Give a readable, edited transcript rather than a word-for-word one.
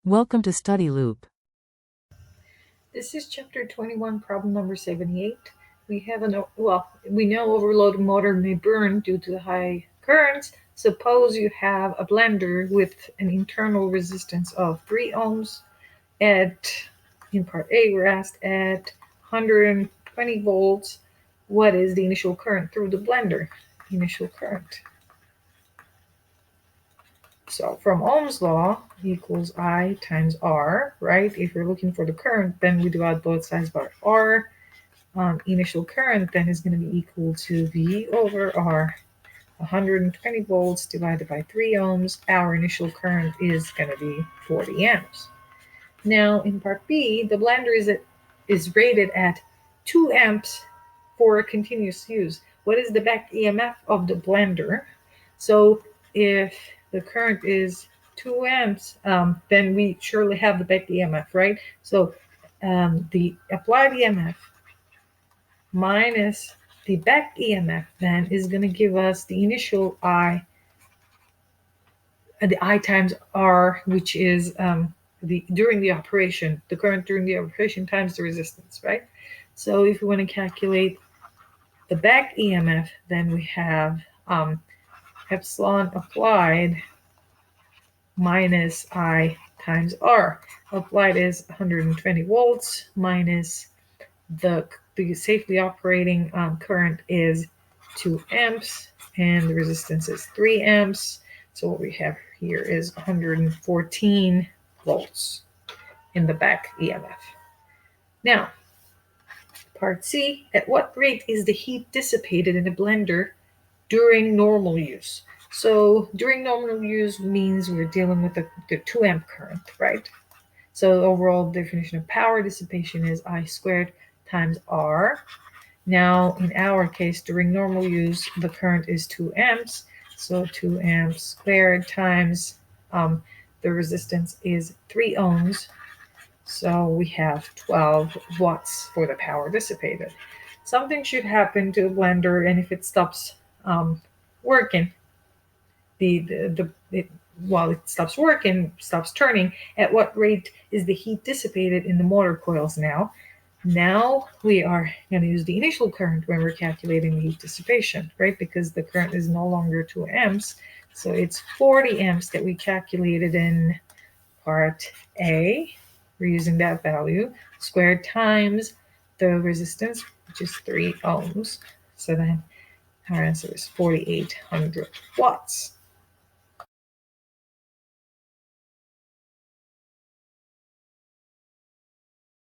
Welcome to Study Loop. This is chapter 21, problem number 78. We know overloaded motor may burn due to the high currents. Suppose you have a blender with an internal resistance of 3 ohms in part A, we're asked at 120 volts, what is the initial current through the blender? Initial current. So from Ohm's law equals I times R, right? If you're looking for the current, then we divide both sides by R. Initial current then is going to be equal to V over R. 120 volts divided by 3 ohms. Our initial current is going to be 40 amps. Now in part B, the blender is rated at 2 amps for continuous use. What is the back EMF of the blender? So if the current is 2 amps, then we surely have the back EMF, right? So the applied EMF minus the back EMF then is going to give us the initial I, the I times R, which is during the operation, the current during the operation times the resistance, right? So if we want to calculate the back EMF, then we have epsilon applied minus I times R. Applied is 120 volts minus the safely operating current is 2 amps and the resistance is 3 amps. So what we have here is 114 volts in the back EMF. Now, part C, at what rate is the heat dissipated in a blender during normal use? So during normal use means we're dealing with the 2 amp current, right? So the overall definition of power dissipation is I squared times R. Now, in our case, during normal use, the current is 2 amps. So 2 amps squared times the resistance is 3 ohms. So we have 12 watts for the power dissipated. Something should happen to the blender, and if it stops working, while it stops working, stops turning, at what rate is the heat dissipated in the motor coils now? Now we are going to use the initial current when we're calculating the heat dissipation, right? Because the current is no longer 2 amps. So it's 40 amps that we calculated in part A. We're using that value squared times the resistance, which is 3 ohms. So then our answer is 4,800 watts.